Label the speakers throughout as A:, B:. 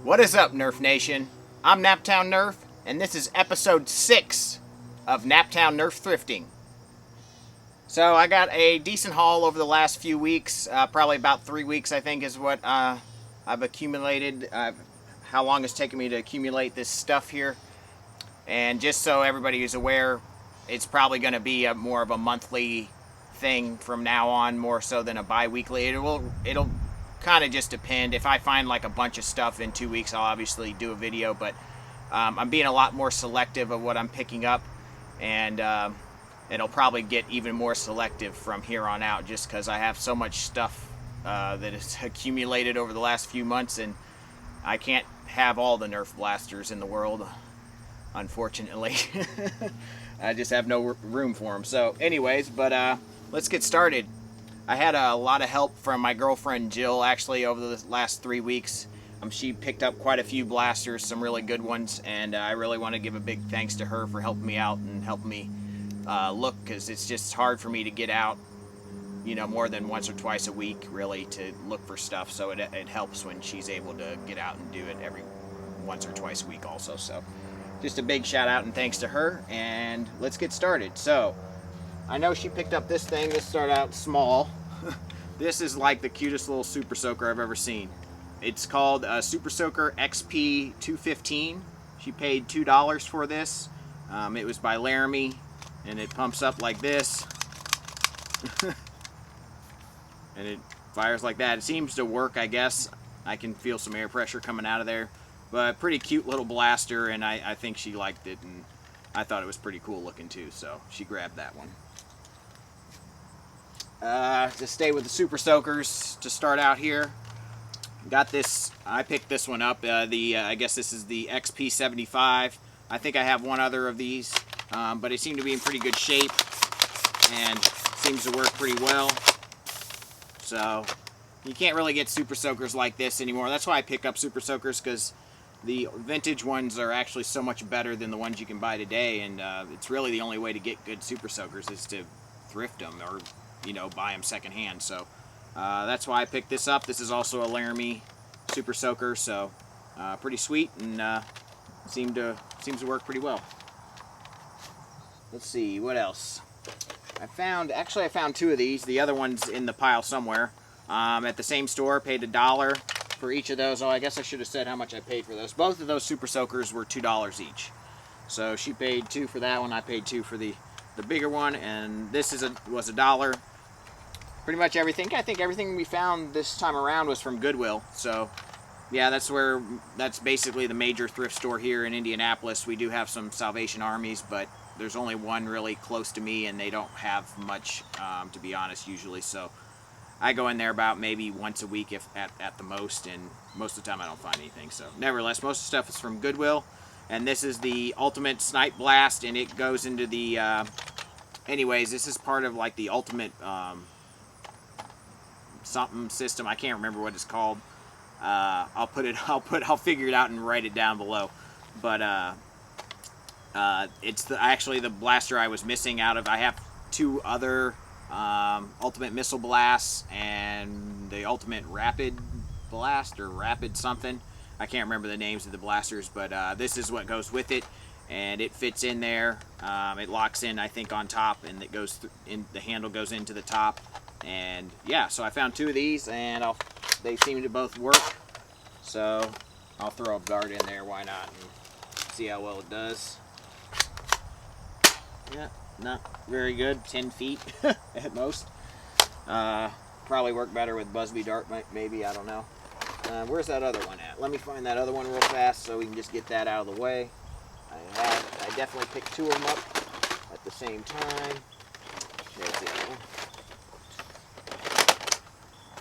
A: What is up, Nerf Nation? I'm Naptown Nerf, and this is episode 6 of Naptown Nerf Thrifting. So I got a decent haul over the last few weeks, probably about 3 weeks I think is what I've accumulated, how long it's taken me to accumulate this stuff here. And just so everybody is aware, it's probably going to be more of a monthly thing from now on, more so than a bi-weekly. It'll kind of just depend. If I find like a bunch of stuff in 2 weeks, I'll obviously do a video, but I'm being a lot more selective of what I'm picking up, and it'll probably get even more selective from here on out, just because I have so much stuff that has accumulated over the last few months, and I can't have all the Nerf blasters in the world, unfortunately. I just have no room for them. So anyways, but let's get started. I had a lot of help from my girlfriend Jill actually over the last 3 weeks. She picked up quite a few blasters, some really good ones, and I really want to give a big thanks to her for helping me out and helping me look, because it's just hard for me to get out, you know, more than once or twice a week really to look for stuff. So it helps when she's able to get out and do it every once or twice a week also. So just a big shout out and thanks to her, and let's get started. So I know she picked up this thing. This started out small. This is like the cutest little Super Soaker I've ever seen. It's called Super Soaker XP 215. She paid $2 for this. It was by Laramie, and it pumps up like this. And it fires like that. It seems to work, I guess. I can feel some air pressure coming out of there. But pretty cute little blaster, and I think she liked it, and I thought it was pretty cool looking too, so she grabbed that one. To stay with the Super Soakers, to start out here, got this. I picked this one up. I guess this is the XP 75. I think I have one other of these, but it seemed to be in pretty good shape and seems to work pretty well. So you can't really get Super Soakers like this anymore. That's why I pick up Super Soakers, because the vintage ones are actually so much better than the ones you can buy today, and it's really the only way to get good Super Soakers is to thrift them, or you know, buy them secondhand. So that's why I picked this up. This is also a Laramie Super Soaker, so pretty sweet, and seems to work pretty well. Let's see what else. I found 2 of these. The other one's in the pile somewhere. At the same store, paid $1 for each of those. Oh, I guess I should have said how much I paid for those. Both of those Super Soakers were $2 each. So she paid $2 for that one. I paid $2 for the bigger one, and this was $1. Pretty much everything. I think everything we found this time around was from Goodwill. So yeah, that's basically the major thrift store here in Indianapolis. We do have some Salvation Armies, but there's only one really close to me, and they don't have much, to be honest, usually. So I go in there about maybe once a week, if at the most, and most of the time I don't find anything. So nevertheless, most of the stuff is from Goodwill. And this is the Ultimate Snipe Blast, and it goes into the anyways, this is part of like the Ultimate something system. I can't remember what it's called. I'll figure it out and write it down below. But it's actually the blaster I was missing out of. I have 2 other Ultimate Missile Blasts and the Ultimate Rapid Blast, or Rapid something. I can't remember the names of the blasters, but this is what goes with it, and it fits in there. It locks in, I think, on top, and it goes the handle goes into the top. And yeah, so I found 2 of these, and they seem to both work. So I'll throw a dart in there, why not, and see how well it does. Yeah, not very good, 10 feet at most. Probably work better with Busby dart, maybe, I don't know. Where's that other one at? Let me find that other one real fast so we can just get that out of the way. I definitely picked 2 of them up at the same time. There's the other one.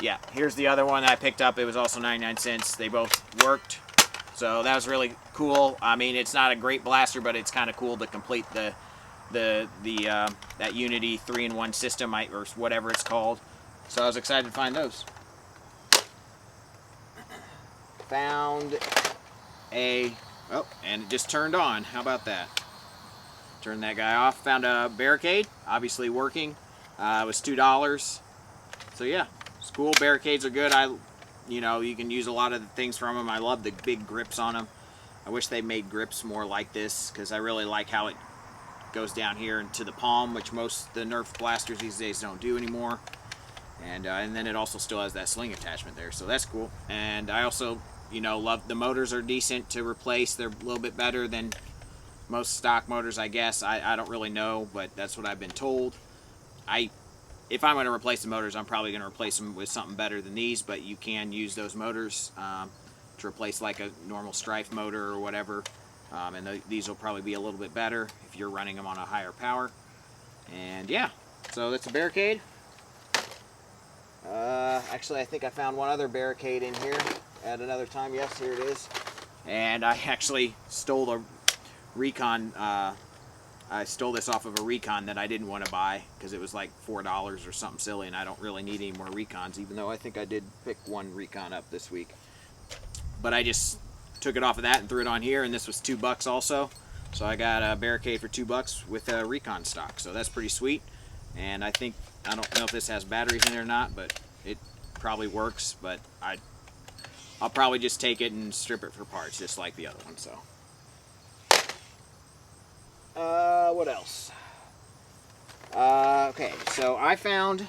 A: Yeah, here's the other one I picked up. It was also 99 cents. They both worked, so that was really cool. I mean, it's not a great blaster, but it's kind of cool to complete that Unity 3-in-1 system, or whatever it's called. So I was excited to find those. Found and it just turned on. How about that? Turn that guy off. Found a Barricade, obviously working. It was $2. So yeah, it's cool. Barricades are good. You know, you can use a lot of the things from them. I love the big grips on them. I wish they made grips more like this, because I really like how it goes down here into the palm, which most the Nerf blasters these days don't do anymore. And then it also still has that sling attachment there, so that's cool. And I also, you know, love the motors are decent to replace. They're a little bit better than most stock motors, I guess. I don't really know, but that's what I've been told. If I'm going to replace the motors, I'm probably going to replace them with something better than these, but you can use those motors to replace like a normal Strife motor or whatever. And these will probably be a little bit better if you're running them on a higher power. And yeah, so that's a Barricade. Actually, I think I found one other Barricade in here at another time. Yes, here it is. And I actually stole the Recon. I stole this off of a Recon that I didn't want to buy because it was like $4 or something silly, and I don't really need any more Recons, even though I think I did pick one Recon up this week. But I just took it off of that and threw it on here, and this was $2 also. So I got a Barricade for $2 with a Recon stock, so that's pretty sweet. And I don't know if this has batteries in it or not, but it probably works. But I'll probably just take it and strip it for parts, just like the other one. So. What else? Okay, so I found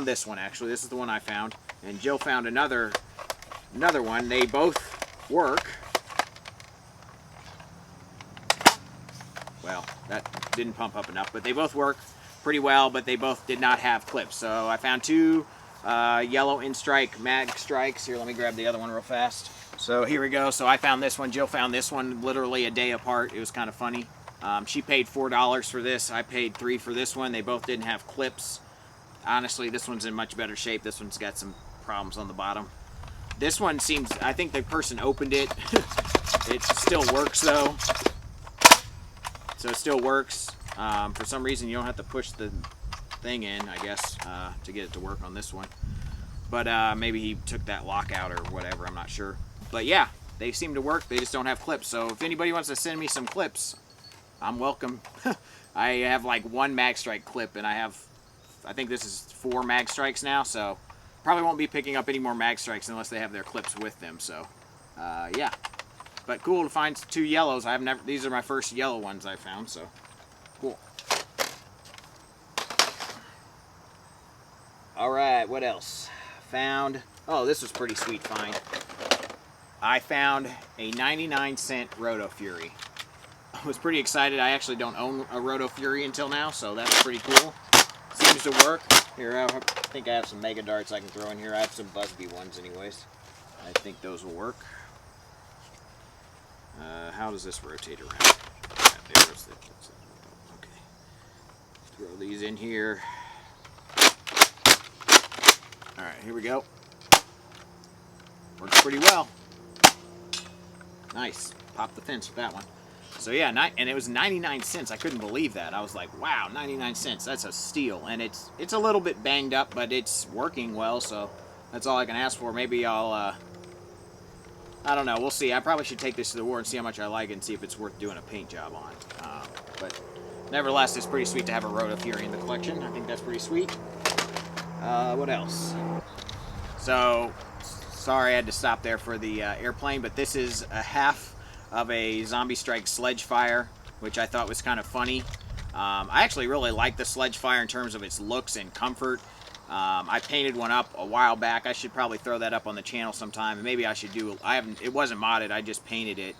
A: this one actually. This is the one I found, and Jill found another one. They both work. Well, that didn't pump up enough, but they both work pretty well. But they both did not have clips. So I found two yellow In-Strike mag strikes. Here, let me grab the other one real fast. So here we go. So I found this one. Jill found this one literally a day apart. It was kind of funny. She paid $4 for this. I paid $3 for this one. They both didn't have clips. Honestly, this one's in much better shape. This one's got some problems on the bottom. This one seems, I think the person opened it. It still works though. So it still works. For some reason you don't have to push the thing in, I guess, to get it to work on this one. But maybe he took that lock out or whatever, I'm not sure. But yeah, they seem to work. They just don't have clips. So if anybody wants to send me some clips, I'm welcome. I have like one mag strike clip, and I think this is 4 mag strikes now, so probably won't be picking up any more mag strikes unless they have their clips with them. So yeah, but cool to find 2 yellows. These are my first yellow ones I found, so cool. All right, what else? Oh, this was pretty sweet find. I found a 99-cent Roto Fury. I was pretty excited. I actually don't own a Roto Fury until now, so that's pretty cool. Seems to work. Here, I think I have some Mega Darts I can throw in here. I have some Busby ones anyways. I think those will work. How does this rotate around? Yeah, there's the, okay. Throw these in here. Alright, here we go. Works pretty well. Nice. Pop the fence with that one. So yeah, and it was 99 cents. I couldn't believe that. I was like, wow, 99 cents. That's a steal. And it's a little bit banged up, but it's working well, so that's all I can ask for. Maybe I'll, I don't know. We'll see. I probably should take this to the war and see how much I like it and see if it's worth doing a paint job on. But nevertheless, it's pretty sweet to have a Roto Fury in the collection. I think that's pretty sweet. What else? So, sorry I had to stop there for the airplane, but this is a half of a Zombie Strike Sledge Fire, which I thought was kind of funny. I actually really like the Sledge Fire in terms of its looks and comfort. I painted one up a while back. I should probably throw that up on the channel sometime. And maybe I should do, it wasn't modded, I just painted it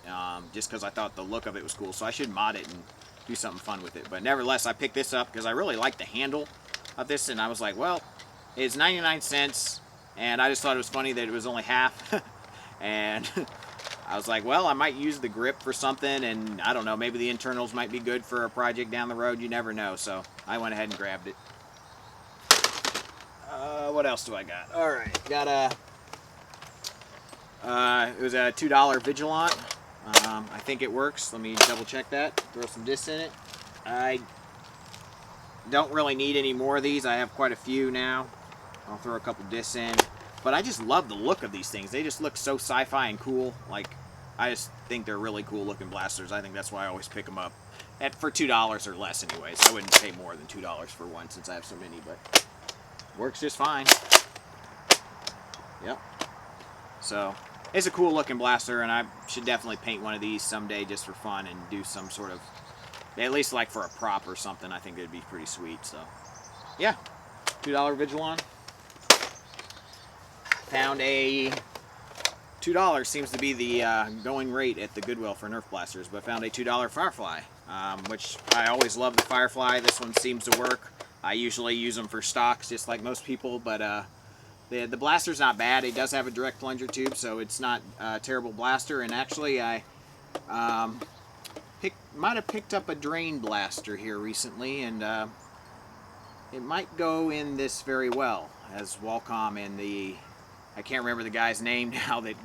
A: just because I thought the look of it was cool. So I should mod it and do something fun with it. But nevertheless, I picked this up because I really like the handle of this, and I was like, well, it's 99 cents, and I just thought it was funny that it was only half. And I was like, well, I might use the grip for something, and I don't know, maybe the internals might be good for a project down the road. You never know. So I went ahead and grabbed it. What else do I got? All right, got it was a $2 Vigilant. I think it works. Let me double check that. Throw some discs in it. I don't really need any more of these. I have quite a few now. I'll throw a couple discs in. But I just love the look of these things. They just look so sci-fi and cool. Like, I just think they're really cool looking blasters. I think that's why I always pick them up for $2 or less anyways. I wouldn't pay more than $2 for one since I have so many, but works just fine. Yep. So it's a cool looking blaster, and I should definitely paint one of these someday just for fun and do some sort of, at least like for a prop or something. I think it'd be pretty sweet. So yeah, $2 Vigilon. Found a $2 seems to be the going rate at the Goodwill for Nerf blasters, but found a $2 Firefly, which I always love the Firefly. This one seems to work. I usually use them for stocks, just like most people, but the blaster's not bad. It does have a direct plunger tube, so it's not a terrible blaster. And actually, I might have picked up a drain blaster here recently, and it might go in this very well, as Walcom and the, I can't remember the guy's name now that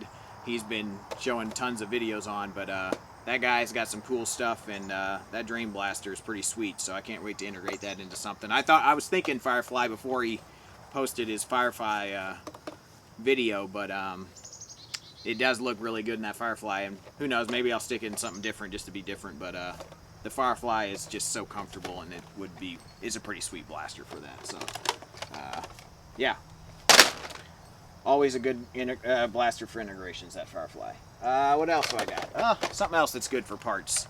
A: he's been showing tons of videos on, but that guy's got some cool stuff, and that drain blaster is pretty sweet, so I can't wait to integrate that into something. I was thinking Firefly before he posted his Firefly video, but it does look really good in that Firefly, and who knows, maybe I'll stick it in something different just to be different, but the Firefly is just so comfortable, and it is a pretty sweet blaster for that. So yeah, always a good blaster for integrations, that Firefly. What else do I got? Something else that's good for parts.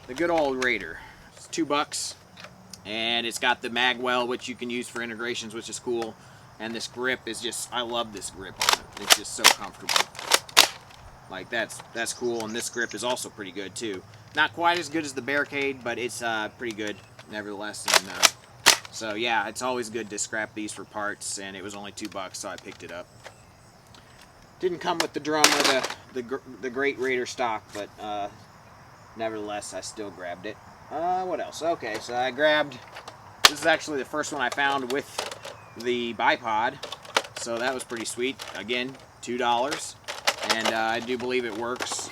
A: The good old Raider. It's $2, and it's got the magwell, which you can use for integrations, which is cool. And this grip is just, I love this grip on it. It's just so comfortable. Like, that's cool, and this grip is also pretty good too. Not quite as good as the Barricade, but it's pretty good nevertheless. And so yeah, it's always good to scrap these for parts, and it was only $2, so I picked it up. Didn't come with the drum or the great Raider stock, but nevertheless, I still grabbed it. What else? Okay, so I grabbed, this is actually the first one I found with the bipod, so that was pretty sweet. Again, $2, and I do believe it works.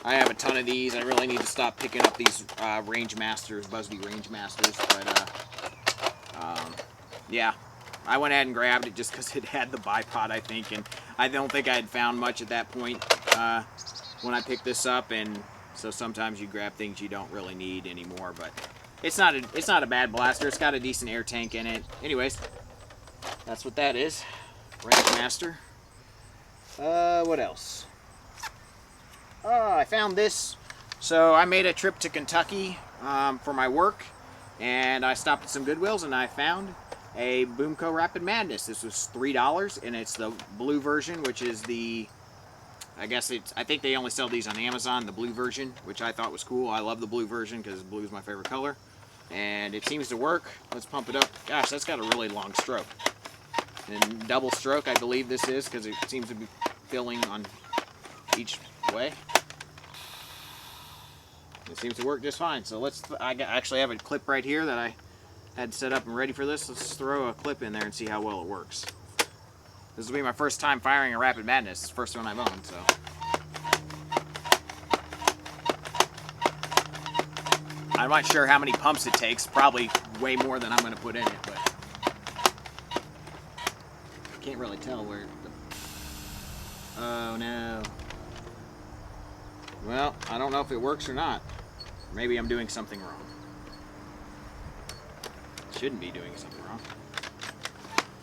A: I have a ton of these. I really need to stop picking up these Range Masters, Busby Range Masters, but yeah, I went ahead and grabbed it just because it had the bipod, I think, and I don't think I had found much at that point when I picked this up, and so sometimes you grab things you don't really need anymore, but it's not a bad blaster. It's got a decent air tank in it. Anyways, that's what that is. Range Master. What else? Oh, I found this. So I made a trip to Kentucky for my work, and I stopped at some Goodwills, and I found a Boomco Rapid Madness. This was $3, and it's the blue version, which is the, I think they only sell these on Amazon, the blue version, which I thought was cool. I love the blue version because blue is my favorite color, and it seems to work. Let's pump it up. Gosh, that's got a really long stroke. And double stroke, I believe this is, because it seems to be filling on each way. It seems to work just fine. So I actually have a clip right here that I had set up and ready for this. Let's throw a clip in there and see how well it works. This will be my first time firing a Rapid Madness. It's the first one I've owned, so. I'm not sure how many pumps it takes. Probably way more than I'm going to put in it, but I can't really tell where oh no. Well, I don't know if it works or not. Maybe I'm doing something wrong. Shouldn't be doing something wrong.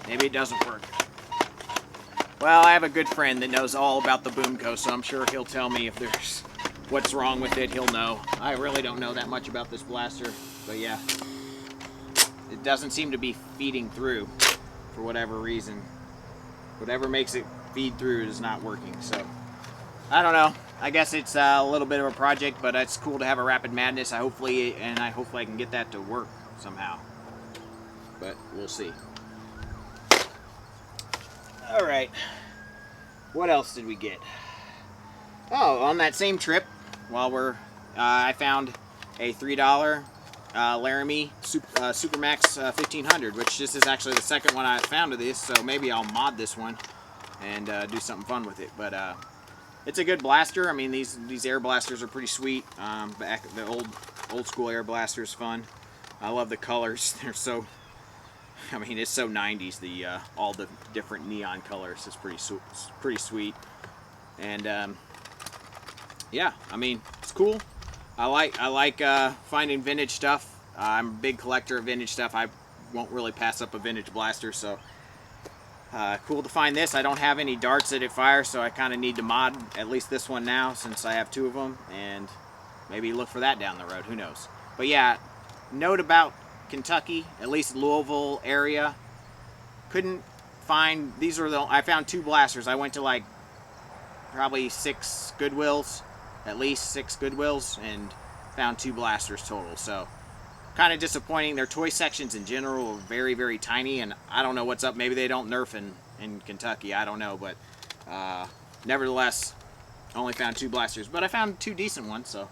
A: Maybe it doesn't work. Well, I have a good friend that knows all about the Boomco, so I'm sure he'll tell me if there's what's wrong with it. He'll know. I really don't know that much about this blaster, but yeah. It doesn't seem to be feeding through for whatever reason. Whatever makes it feed through is not working, so I don't know. I guess it's a little bit of a project, but it's cool to have a Rapid Madness. Hopefully I can get that to work somehow. But we'll see. Alright. What else did we get? Oh, on that same trip, I found a $3 Laramie Supermax 1500, which this is actually the second one I found of this, so maybe I'll mod this one and do something fun with it. But it's a good blaster. I mean, these air blasters are pretty sweet. The old school air blaster is fun. I love the colors. They're so, I mean, it's so 90s. All the different neon colors is pretty sweet. And yeah, I mean, it's cool. I like finding vintage stuff. I'm a big collector of vintage stuff. I won't really pass up a vintage blaster, so Cool to find this. I don't have any darts that it fires, so I kind of need to mod at least this one now since I have 2 of them, and maybe look for that down the road. Who knows? But yeah, note about Kentucky, at least Louisville area. Couldn't find, these are the, I found 2 blasters. I went to like probably 6 Goodwills, at least 6 Goodwills, and found 2 blasters total. So kind of disappointing. Their toy sections in general are very, very tiny, and I don't know what's up. Maybe they don't Nerf in Kentucky. I don't know, but nevertheless, only found 2 blasters. But I found 2 decent ones, so,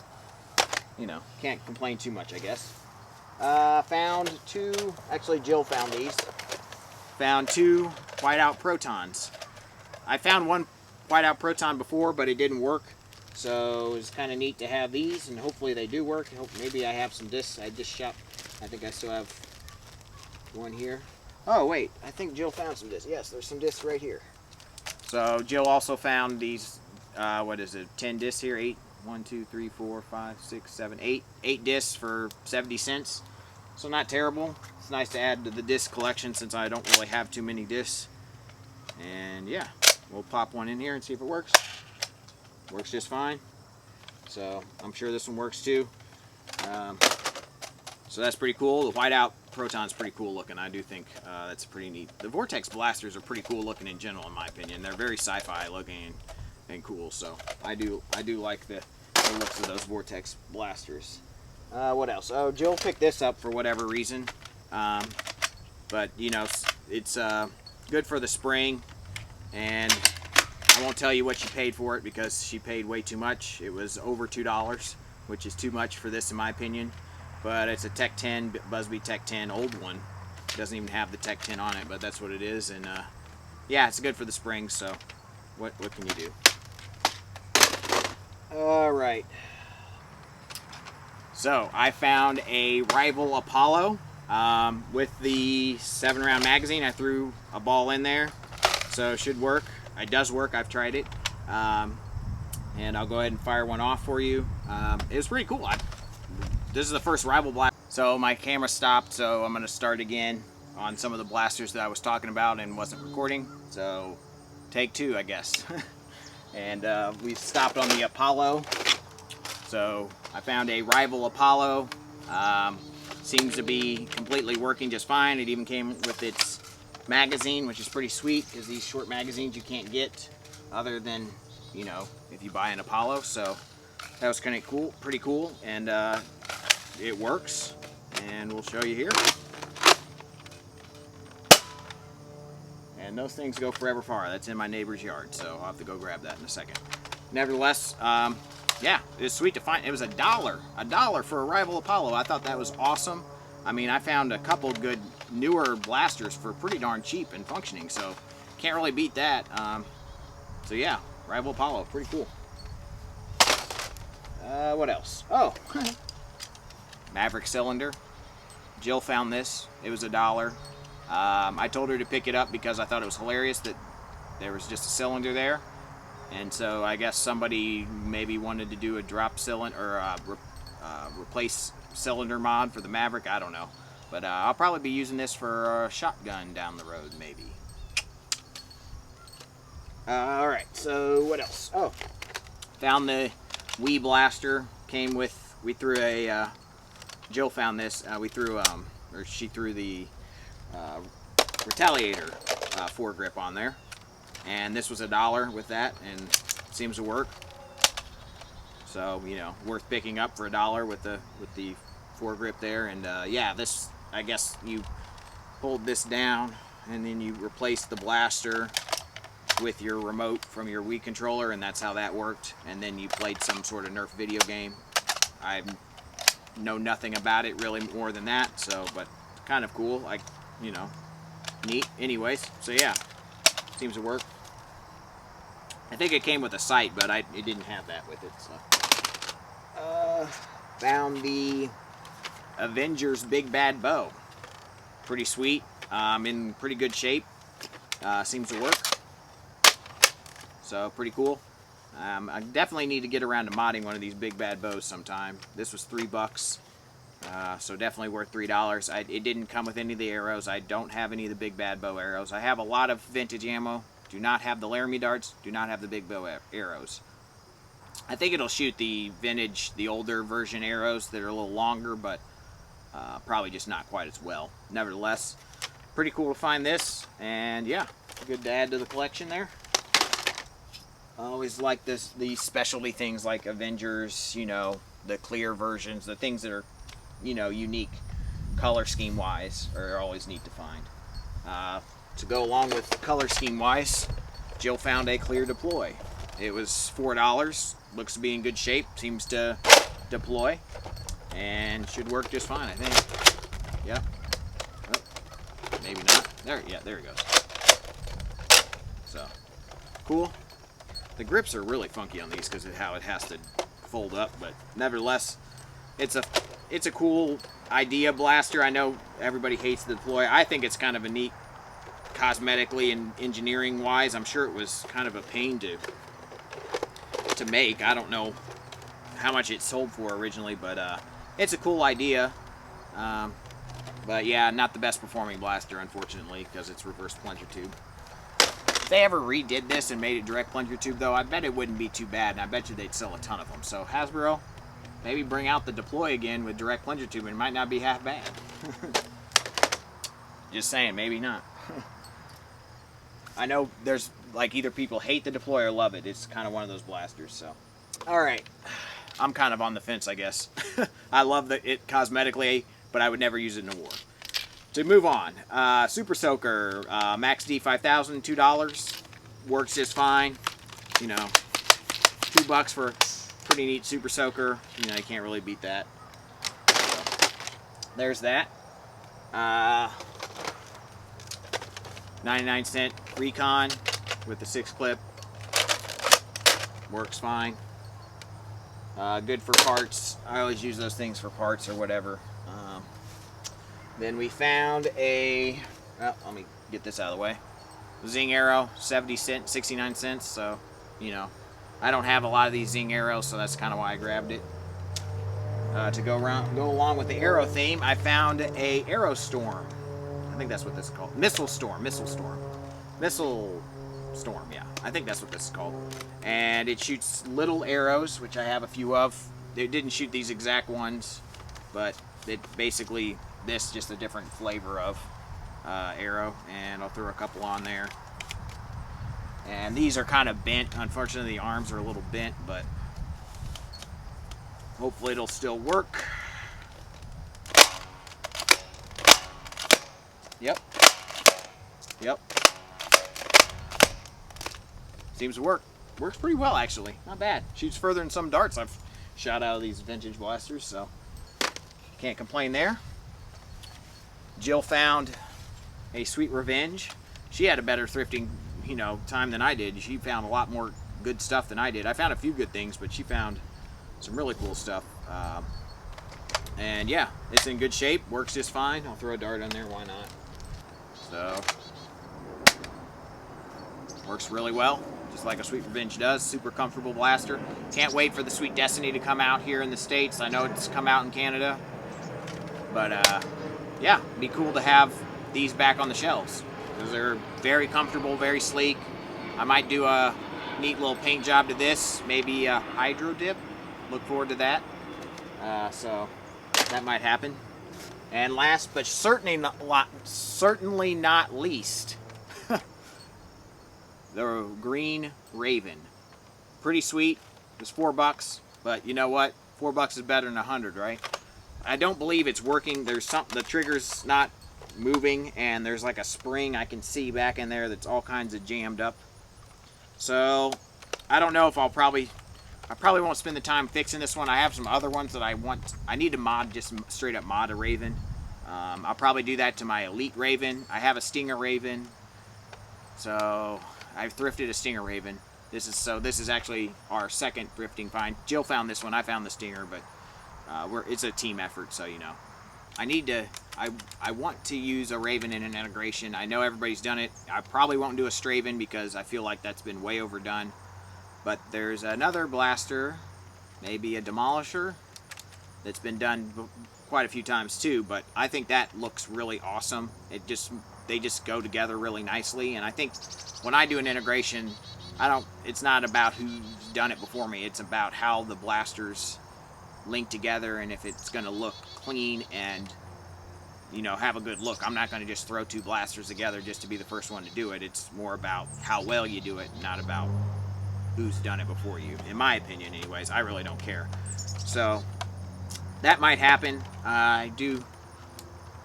A: you know, can't complain too much, I guess. Found 2, actually Jill found these. Found 2 whiteout protons. I found 1 whiteout proton before, but it didn't work. So it's kind of neat to have these, and hopefully they do work. Maybe I have some discs. I just shot. I think I still have 1 here. Oh wait, I think Jill found some discs. Yes, there's some discs right here. So Jill also found these. What is it? 10 discs here. 8. 1, 2, 3, 4, 5, 6, 7, 8. 8 discs for 70 cents. So not terrible. It's nice to add to the disc collection since I don't really have too many discs. And yeah, we'll pop one in here and see if it works. Works just fine. So I'm sure this one works too. So that's pretty cool. The whiteout proton's pretty cool looking. I do think that's pretty neat. The Vortex blasters are pretty cool looking in general, in my opinion. They're very sci-fi looking and cool. So I do like the looks of those Vortex blasters. What else? Oh, Jill picked this up for whatever reason. But you know, it's good for the spring, and I won't tell you what she paid for it because she paid way too much. It was over $2, which is too much for this in my opinion. But it's a Tech 10, Busby Tech 10, old one. It doesn't even have the Tech 10 on it, but that's what it is. And yeah, it's good for the spring, so what can you do? Alright. So, I found a Rival Apollo with the 7-round magazine. I threw a ball in there, so it should work. It does work. I've tried it, and I'll go ahead and fire one off for you. It was pretty cool. This is the first Rival blast. So my camera stopped, so I'm going to start again on some of the blasters that I was talking about and wasn't recording. So take 2, I guess. And we stopped on the Apollo. So I found a Rival Apollo. Seems to be completely working just fine. It even came with its magazine, which is pretty sweet because these short magazines you can't get other than, you know, if you buy an Apollo. So that was kind of cool, pretty cool, and it works, and we'll show you here. And those things go forever far. That's in my neighbor's yard, so I'll have to go grab that in a second. Nevertheless, yeah, it was sweet to find. It was $1 for a Rival Apollo. I thought that was awesome. I mean, I found a couple good newer blasters for pretty darn cheap and functioning, so can't really beat that. So yeah, Rival Apollo, pretty cool. What else? Oh, Maverick cylinder. Jill found this. It was $1. I told her to pick it up because I thought it was hilarious that there was just a cylinder there. And so I guess somebody maybe wanted to do a drop cylinder or replace cylinder mod for the Maverick. I don't know. But I'll probably be using this for a shotgun down the road, maybe. Alright, so what else? Oh, found the Wii blaster. Came with, we threw a, Jill found this. We threw, or she threw the Retaliator foregrip on there. And this was $1 with that, and it seems to work. So, you know, worth picking up for $1 with the foregrip there. And yeah, this, I guess you hold this down and then you replace the blaster with your remote from your Wii controller, and that's how that worked. And then you played some sort of Nerf video game. I know nothing about it really more than that, so, but kind of cool, like, you know, neat. Anyways, so yeah, seems to work. I think it came with a sight, but it didn't have that with it. So, found the Avengers Big Bad Bow. Pretty sweet. In pretty good shape. Seems to work. So pretty cool. I definitely need to get around to modding one of these Big Bad Bows sometime. This was $3. So definitely worth $3. It didn't come with any of the arrows. I don't have any of the Big Bad Bow arrows. I have a lot of vintage ammo. Do not have the Laramie darts. Do not have the Big Bow arrows. I think it'll shoot the vintage, the older version arrows that are a little longer, but probably just not quite as well. Nevertheless, pretty cool to find this, and yeah, good to add to the collection there. I always like these specialty things like Avengers, you know, the clear versions, the things that are, you know, unique color scheme wise are always neat to find. To go along with color scheme wise, Jill found a clear deploy. It was $4. Looks to be in good shape. Seems to deploy and should work just fine, I think. Yep. Oh, maybe not. There it goes. So cool. The grips are really funky on these because of how it has to fold up, but nevertheless, it's a cool idea blaster. I know everybody hates the deploy. I think it's kind of a neat cosmetically and engineering wise. I'm sure it was kind of a pain to make. I don't know how much it sold for originally, but it's a cool idea. But yeah, not the best performing blaster, unfortunately, because it's reverse plunger tube. If they ever redid this and made it direct plunger tube, though, I bet it wouldn't be too bad, and I bet you they'd sell a ton of them. So Hasbro, maybe bring out the deploy again with direct plunger tube, and it might not be half bad. Just saying, maybe not. I know there's like either people hate the deploy or love it. It's kind of one of those blasters. So, all right, I'm kind of on the fence, I guess. I love it cosmetically, but I would never use it in a war. To move on, Super Soaker Max D 5000, $2, works just fine. You know, $2 for a pretty neat Super Soaker. You know, you can't really beat that. So, there's that. 99-cent Recon with the 6-clip. Works fine. Good for parts. I always use those things for parts or whatever. Then we found a, well, let me get this out of the way. Zing Arrow, 69 cents. So, you know, I don't have a lot of these Zing Arrows, so that's kind of why I grabbed it. To go along with the arrow theme, I found a Arrow Storm. I think that's what this is called. Missile Storm, yeah. I think that's what this is called. And it shoots little arrows, which I have a few of. It didn't shoot these exact ones, but it basically, this just a different flavor of arrow. And I'll throw a couple on there. And these are kind of bent. Unfortunately, the arms are a little bent, but hopefully it'll still work. Yep. Seems to work. Works pretty well, actually. Not bad. Shoots further than some darts I've shot out of these vintage blasters, so can't complain there. Jill found a Sweet Revenge. She had a better thrifting, you know, time than I did. She found a lot more good stuff than I did. I found a few good things, but she found some really cool stuff. And yeah, it's in good shape. Works just fine. I'll throw a dart on there. Why not? So, works really well, just like a Sweet Revenge does. Super comfortable blaster. Can't wait for the Sweet Destiny to come out here in the States. I know it's come out in Canada. But, yeah, it'd be cool to have these back on the shelves, because they're very comfortable, very sleek. I might do a neat little paint job to this, maybe a hydro dip. Look forward to that. So, that might happen. And last but certainly not least, the Green Raven. Pretty sweet. It was $4, but you know what? $4 is better than 100, right? I don't believe it's working. There's something, the trigger's not moving, and there's like a spring I can see back in there that's all kinds of jammed up. So I don't know if I probably won't spend the time fixing this one. I have some other ones that I need to mod, just straight up mod a Raven. I'll probably do that to my Elite Raven. I have a Stinger Raven, so I've thrifted a Stinger Raven. This is actually our second thrifting find. Jill found this one, I found the Stinger, but it's a team effort, so you know. I want to use a Raven in an integration. I know everybody's done it. I probably won't do a Straven because I feel like that's been way overdone. But there's another blaster, maybe a Demolisher, that's been done quite a few times too, but I think that looks really awesome. They just go together really nicely, and I think when I do an integration, it's not about who's done it before me. It's about how the blasters link together, and if it's going to look clean and, you know, have a good look. I'm not going to just throw two blasters together just to be the first one to do it. It's more about how well you do it, not about who's done it before you. In my opinion, anyways, I really don't care. So that might happen. I do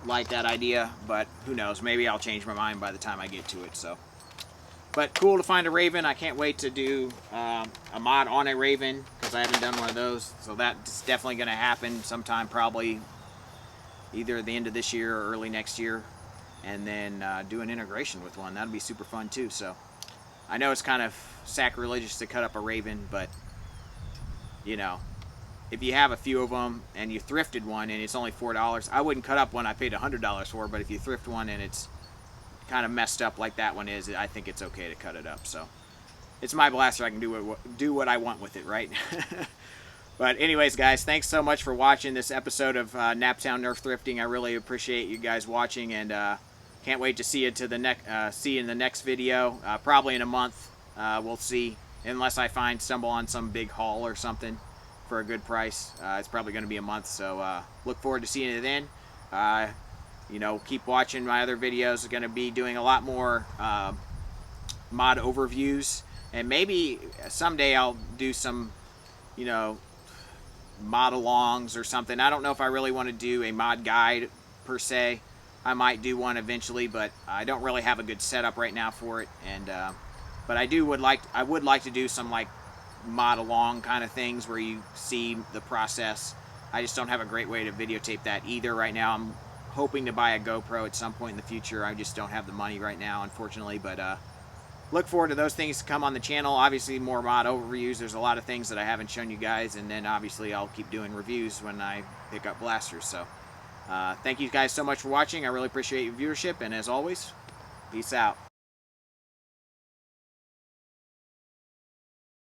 A: like that idea, but who knows? Maybe I'll change my mind by the time I get to it. So, but cool to find a Raven. I can't wait to do a mod on a Raven, because I haven't done one of those. So that's definitely going to happen sometime, probably either at the end of this year or early next year, and then do an integration with one. That'd be super fun too. So I know it's kind of sacrilegious to cut up a Raven, but you know, if you have a few of them and you thrifted one and it's only $4, I wouldn't cut up one I paid $100 for. But if you thrift one and it's kind of messed up like that one is, I think it's okay to cut it up. So it's my blaster. I can do what I want with it, right? But anyways, guys, thanks so much for watching this episode of Naptown Nerf Thrifting. I really appreciate you guys watching, and can't wait to see you in the next video. Probably in a month. We'll see, unless I stumble on some big haul or something for a good price. It's probably going to be a month, so look forward to seeing you then. You know, keep watching my other videos. I'm going to be doing a lot more mod overviews, and maybe someday I'll do some, you know, mod alongs or something. I don't know if I really want to do a mod guide per se. I might do one eventually, but I don't really have a good setup right now for it. And but I would like to do some like mod along kind of things where you see the process. I just don't have a great way to videotape that either right now. I'm hoping to buy a GoPro at some point in the future. I just don't have the money right now, unfortunately. But look forward to those things to come on the channel. Obviously, more mod overviews. There's a lot of things that I haven't shown you guys, and then obviously I'll keep doing reviews when I pick up blasters. So thank you guys so much for watching. I really appreciate your viewership, and as always, peace out.